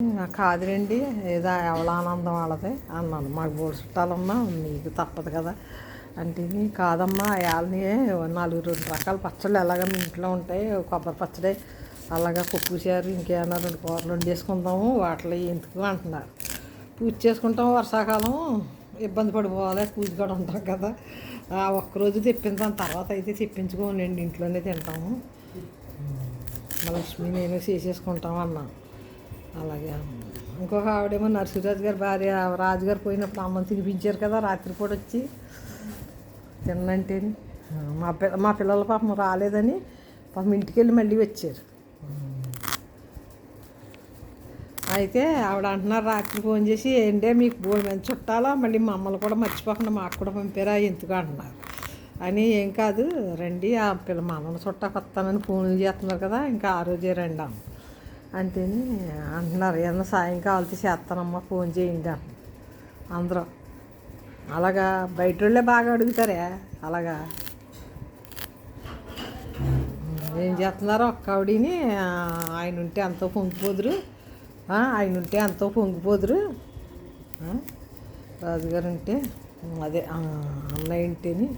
కాదులేండి ఏదో ఎవరి ఆనందం వాళ్ళది అన్నాను. మాకు బోడు చుట్టాలమ్మా మీకు తప్పదు కదా అంటే కాదమ్మా వాళ్ళని 4 రకాల పచ్చళ్ళు ఎలాగ మీ ఇంట్లో ఉంటాయి, కొబ్బరి పచ్చడి అలాగా పప్పు చారు ఇంకేమన్నా 2 కూరలు వండేసుకుందాము వాటిలో ఎందుకు అంటున్నారు. పూజ చేసుకుంటాం వర్షాకాలం ఇబ్బంది పడిపోవాలి, పూజ కూడా ఉంటాం కదా. ఒక్కరోజు తెప్పించాం, తర్వాత అయితే తెప్పించుకోనండి ఇంట్లోనే తింటాము. మా లక్ష్మి నేను చేసేసుకుంటాం అన్నాను. అలాగే ఇంకొక ఆవిడేమో నరసింహరాజు గారి భార్య రాజుగారు పోయినప్పుడు అన్నం తినిపించారు కదా రాత్రిపూట వచ్చి తిన్నంటే మా పిల్లల పాపం రాలేదని పాపం ఇంటికి వెళ్ళి మళ్ళీ వచ్చారు. అయితే ఆవిడ అంటున్నారు రాత్రి ఫోన్ చేసి ఏంటే మీకు బోల్ మంది చుట్టాలా, మళ్ళీ మమ్మల్ని కూడా మర్చిపోకుండా మాకు కూడా పంపారా ఎందుకు అంటున్నారు. అని ఏం కాదు రండి ఆ పిల్ల మనల్ని చుట్టాకు వస్తానని ఫోన్లు చేస్తున్నారు కదా, ఇంకా ఆ రోజే రండి అంతేని అంటున్నారు. ఏమన్నా సాయంకాలం చేస్తానమ్మా ఫోన్ చేయండి అంటున్నారు అందరూ. అలాగా బయట వాళ్ళే బాగా అడుగుతారే అలాగా. ఏం చేస్తున్నారో ఒక్క ఆవిడని ఆయన ఉంటే ఎంతో పొంగిపోదురు, ఆయన ఉంటే ఎంతో పొంగిపోదురు. రాజుగారు ఉంటే అదే అన్నయ్య ఉంటేని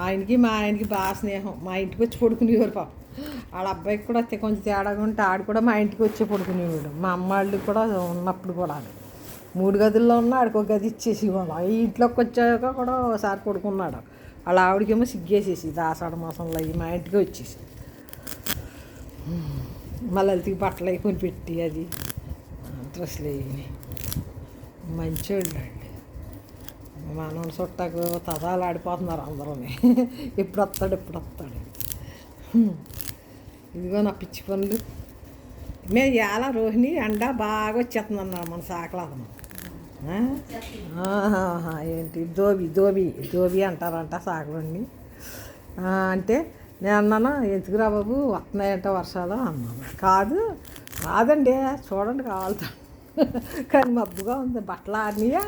ఆయనకి మా ఆయనకి బాగా స్నేహం. మా ఇంటికి వచ్చి పడుకునేవారు పాపం. వాళ్ళ అబ్బాయికి కూడా కొంచెం తేడాగా ఉంటే ఆడు కూడా మా ఇంటికి వచ్చి పడుకునేవాడు. మా అమ్మ వాళ్ళు కూడా ఉన్నప్పుడు కూడా 3 గదుల్లో ఉన్న ఆడికి ఒక గది ఇచ్చేసి ఈ ఇంట్లోకి వచ్చాక కూడా ఒకసారి పడుకున్నాడు. వాళ్ళ ఆవిడకేమో సిగ్గేసేసి ఆషాఢ మాసంలో అవి మా ఇంటికి వచ్చేసి మళ్ళీ అతికి బట్టలు అవి కొని పెట్టి అది డ్రెస్సులు అవి మంచోళ్ళు అండి. మనోడు చుట్టాకు తదాలు ఆడిపోతున్నారు అందరూ. ఎప్పుడు వస్తాడు ఇదిగో నా పిచ్చి పనులు. మేము ఇలా రోహిణి ఎండ బాగా వచ్చేస్తుంది అన్నారు మన సాకలాదనం. ఏంటి దోబి అంటారంట సాకలండి. అంటే నేను అన్నాను ఎందుకురా బాబు వస్తున్నాయంట వర్షాలు అన్నాను. కాదండి చూడండి కావాలతో కానీ మబ్బుగా ఉంది బట్టలు ఆడినాయా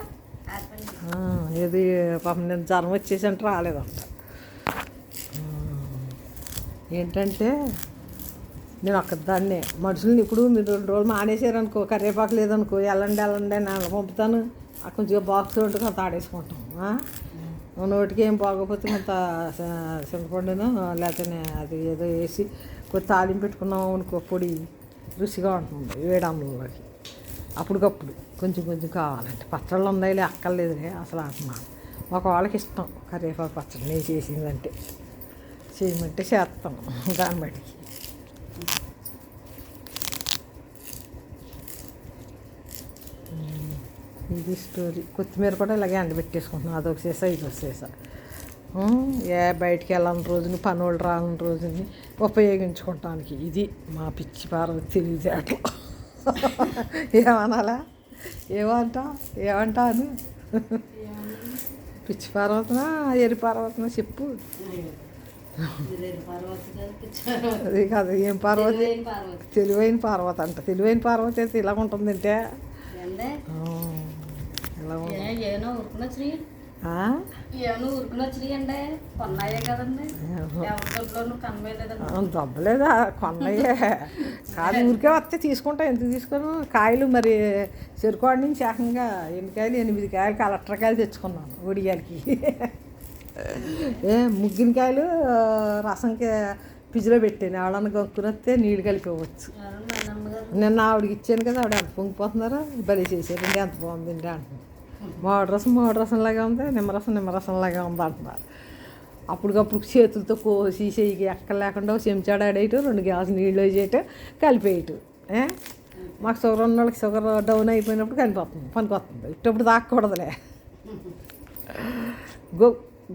ఏది పాపం నేను జ్వరం వచ్చేసి అంటే రాలేదంట. ఏంటంటే నేను ఒక్కదాన్నే మనుషుల్ని ఇప్పుడు మీరు 2 రోజులు మానేసారనుకో కరివేపాకు లేదనుకో వెళ్ళండి నేను పంపుతాను. కొంచెం బాక్స్ ఉంటే కొంత ఆడేసుకుంటాం. నోటికి ఏం బాగోపోతే కొంత చింతపండును లేకపోతే అది ఏదో వేసి కొంచెం తాలింపు పెట్టుకున్నాం అనుకో పొడి రుచిగా ఉంటుంది వేడన్నంలోకి. అప్పటికప్పుడు కొంచెం కావాలంటే పచ్చళ్ళు ఉన్నాయిలే అక్కర్లేదులే అసలు అంటున్నాను. ఒక వాళ్ళకి ఇష్టం కరివేపాకు పచ్చడి నేను చేసిందంటే చేయమంటే చేస్తాను దాన్ని బట్టి. ఇది స్టోరీ. కొత్తిమీర కూడా ఇలాగే ఎండబెట్టేసుకుంటున్నాను. అదొక సీసా ఇదొక సీసా. బయటికి వెళ్ళని రోజుని పనోళ్ళు రాని రోజుని ఉపయోగించుకోవటానికి ఇది మా పిచ్చి పార్వతి తెలివితేటలు. ఏమనాలా ఏమంటాను పిచ్చి పార్వతనా ఎరి పార్వతనా చెప్పు. అది కాదు ఏం పార్వతి, తెలివైన పార్వతి అంట. తెలివైన పార్వతి అయితే ఇలా ఉంటుంది అంటే దబ్బలేదా కొన్నయ్యే కాదు ఊరికే వస్తే తీసుకుంటా. ఎందుకు తీసుకోను కాయలు మరి చెరుకోడి నుంచి ఏకంగా 8 కాయలు కలెక్టర్ కాయలు తెచ్చుకున్నాను ఒడియాలకి. ముగ్గిన కాయలు రసంకి ఫ్రిడ్జ్లో పెట్టాను. ఎవడన్నా కొనుక్కుని వస్తే నీళ్ళు కలిపివ్వచ్చు. నిన్న ఆవిడకి ఇచ్చాను కదా ఆవిడ ఎంత పొంగిపోతున్నారో బలి చేశారండి ఎంత బాగుందండి అంటున్నారు. మామిడి రసంలాగా ఉంది, నిమ్మరసంలాగా ఉంది అంటున్నారు. అప్పటికప్పుడు చేతులతో కోసి చెయ్యికి ఎక్కడ లేకుండా చెంచాడు ఆడేయటం 2 గ్లాసులు నీళ్ళు వేసేయటం కలిపేయటం. మాకు షుగర్ ఉన్న వాళ్ళకి షుగర్ డౌన్ అయిపోయినప్పుడు పనికొస్తుంది. ఇట్టప్పుడు తాకూడదులే.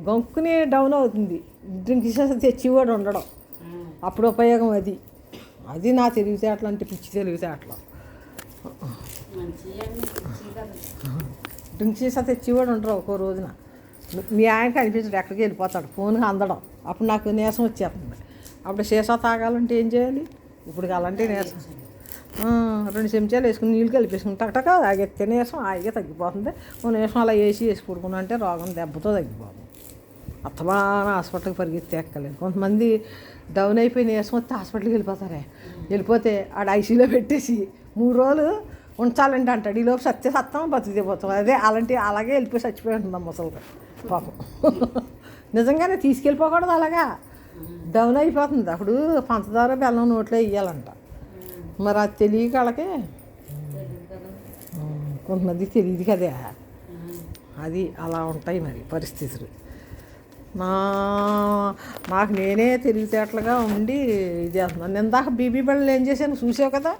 గొంకుని డౌన్ అవుతుంది. డ్రింక్ తెచ్చి కూడా ఉండడం అప్పుడు ఉపయోగం. అది నా తెలివితేటలు అంటే పిచ్చి తెలివితేటలు. డ్రింక్ సీసా తెచ్చి కూడా ఉండరు. ఒక్కో రోజున మీ ఆయన కనిపించడు, ఎక్కడికి వెళ్ళిపోతాడు, ఫోన్కి అందడం. అప్పుడు నాకు నీరసం వచ్చేస్తుంది. అప్పుడు సీసా తాగాలంటే ఏం చేయాలి? ఇప్పుడు అలాంటి నీరసం 2 చెంచాలు వేసుకుని నీళ్ళు కలిపేసుకుని టకటక తాగెత్తే నీరసం హాయిగా తగ్గిపోతుంది. ఓ నీరసం అలా వేసి పడుకున్నా అంటే రోగం దెబ్బతో తగ్గిపోతుంది. అత్తమాన హాస్పిటల్కి పరిగెత్తి ఎక్కలేదు. కొంతమంది డౌన్ అయిపోయి నీరసం వస్తే హాస్పిటల్కి వెళ్ళిపోతారే. వెళ్ళిపోతే ఆడ ఐసీలో పెట్టేసి 3 రోజులు ఉంచాలండి అంటాడు. ఈలోపు సత్యం బతికితే పోతాం. అదే అలాగే వెళ్ళిపోయి చచ్చిపోయి ఉంటుందా ముసలిగా పాపం. నిజంగానే తీసుకెళ్ళిపోకూడదు, అలాగా డౌన్ అయిపోతుంది. అప్పుడు పంచదార బెల్లం నోట్లో వేయాలంట. మరి అది తెలియక వాళ్ళకి కొంతమందికి తెలియదు కదా. అది అలా ఉంటాయి మరి పరిస్థితులు. నాకు నేనే తెలివితేటలుగా ఉండి ఇది చేస్తున్నాను. నేను ఇందాక బీబీ బిళ్ళలు ఏం చేశాను చూసావు కదా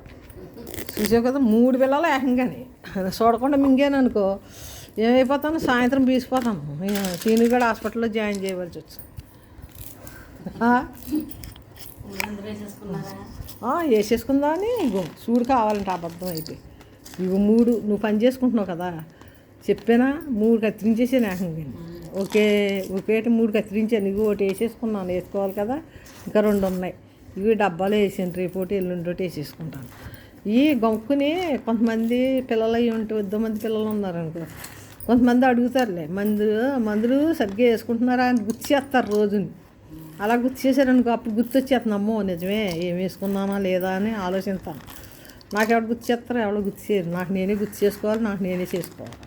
3 బిళ్ళలు ఏకంగాని చూడకుండా మింగాను అనుకో ఏమైపోతాను, సాయంత్రం బీసిపోతాను. సీనుగడ హాస్పిటల్లో జాయిన్ చేయవలసి వచ్చింది. వేసేసుకుందా అని చూడు కావాలంటే అబద్ధం అయిపోయి. ఇవి 3 నువ్వు పని చేసుకుంటున్నావు కదా, చెప్పానా 3 కత్తిరించేసాను ఏకంగా. ఒకేటి 3 కత్తిరించాను. ఇవి ఒకటి వేసేసుకున్నాను, వేసుకోవాలి కదా, ఇంకా 2 ఉన్నాయి. ఇవి డబ్బాలో వేసాను, రేపోటి ఎల్లుండోటి వేసేసుకుంటాను. ఈ గొంకుని కొంతమంది పిల్లలు అయ్యి ఉంటే 10 మంది పిల్లలు ఉన్నారనుకో, కొంతమంది అడుగుతారులే మందులు సరిగ్గా వేసుకుంటున్నారా అని గుర్తు చేస్తారు రోజుని. అలా గుర్తు చేశారనుకో అప్పుడు గుర్తొచ్చేస్తాను, అమ్మో నిజమే ఏం వేసుకున్నానా లేదా అని ఆలోచిస్తాను. నాకు ఎవరు గుర్తు చేస్తారో ఎవరో గుర్తు చేయరు. నాకు నేనే గుర్తు చేసుకోవాలి, నాకు నేనే చేసుకోవాలి.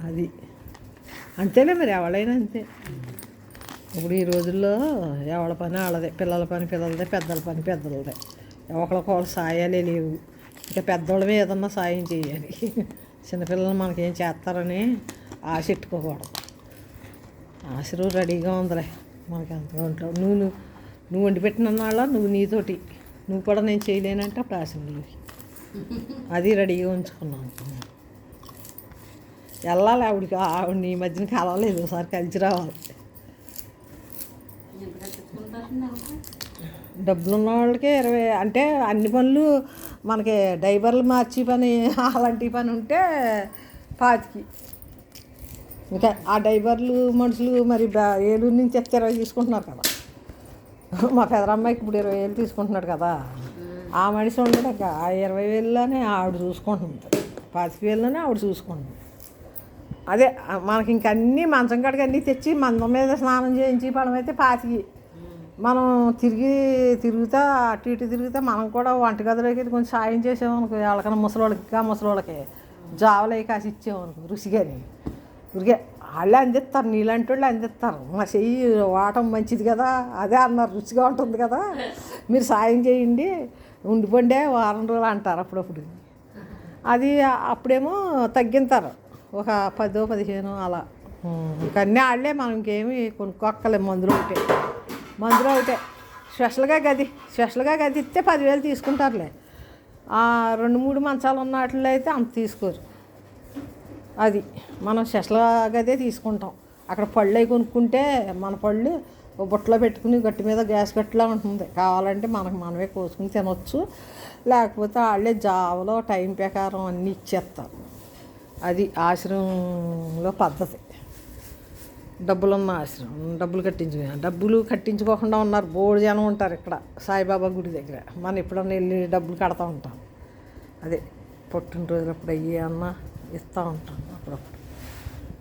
అది అంతేనే మరి, ఎవరైనా అంతే. ఇప్పుడు ఈ రోజుల్లో ఎవరి పని వాళ్ళదే, పిల్లల పని పిల్లలదే, పెద్దల పని పెద్దలదే. ఒకళ్ళకొకళ్ళు సాయాలే లేవు. ఇంకా పెద్దోళ్ళమే ఏదన్నా సాయం చేయాలి. చిన్నపిల్లలు మనకేం చేస్తారని ఆశ పెట్టుకోకూడదు. ఆశలు రెడీగా ఉందిలే మనకి అంతగా ఉంటావు. నువ్వు వండి పెట్టిన వాళ్ళ నీతోటి నువ్వు కూడా నేను చేయలేనంటే అప్పుడు ఆశలు అది రెడీగా ఉంచుకున్నాను. వెళ్ళాలి ఆవిడ ఈ మధ్యన కలవలేదు, ఒకసారి కలిసి రావాలి. డబ్బులు ఉన్న వాళ్ళకి 20 అంటే అన్ని పనులు మనకి డైవర్లు మార్చి పని అలాంటి పని ఉంటే 25. ఇంకా ఆ డైవర్లు మనుషులు మరి ఏలూరు నుంచి 20 తీసుకుంటున్నారు కదా. మా పెదరమ్మాయికి ఇప్పుడు 20,000 తీసుకుంటున్నాడు కదా. ఆ మనిషి ఉండడు, ఇంకా ఆ 20,000లోనే ఆవిడ చూసుకుంటుంది, 25,000లోనే ఆవిడ చూసుకుంటుంది. అదే మనకి ఇంక అన్నీ మంచం కాడికి అన్నీ తెచ్చి మంచం మీద స్నానం చేయించి పడమైతే 25. మనం తిరుగుతా అటు ఇటు తిరుగుతా మనం కూడా వంటగదిలోకి కొంచెం సాయం చేసామనుకో, వాళ్ళకన్నా ముసలోళ్ళకి జావలే కాసి ఇచ్చామనుకో రుచిగాని ఊరికే వాళ్ళే అందిస్తారు, నీలాంటి వాళ్ళు అందిస్తారు. మా చెయ్యి వాటం మంచిది కదా, అదే అన్నారు, రుచిగా ఉంటుంది కదా, మీరు సాయం చేయండి ఉండిపోండే వారం రోజులు అంటారు అప్పుడప్పుడు. అది అప్పుడేమో తగ్గింతారు, ఒక 10-15 అలా. ఇంకా అన్నీ వాళ్ళే, మనం ఇంకేమి కొనుక్కోక్కలే. మందులు ఒకటే స్పెషల్గా గది ఇస్తే 10,000 తీసుకుంటారులే. 2-3 మంచాలు ఉన్న వాటిల్లో అయితే అంత తీసుకోరు. అది మనం స్పెషల్గా గదే తీసుకుంటాం. అక్కడ పళ్ళు అవి కొనుక్కుంటే మన పళ్ళు బుట్టలో పెట్టుకుని గట్టి మీద గ్యాస్ గట్టిలా ఉంటుంది, కావాలంటే మనమే కోసుకుని తినొచ్చు. లేకపోతే వాళ్ళే జావలో టైం ప్రకారం అన్నీ ఇచ్చేస్తారు. అది ఆశ్రమంలో పద్ధతి. డబ్బులున్న ఆశ్రమం, డబ్బులు కట్టించుకోకుండా ఉన్నారు, బోర్డు జనం ఉంటారు ఇక్కడ సాయిబాబా గుడి దగ్గర. మనం ఎప్పుడన్నా వెళ్ళి డబ్బులు కడతా ఉంటాం. అదే పుట్టినరోజులప్పుడు అయ్యి అన్న ఇస్తూ ఉంటాం అప్పుడప్పుడు.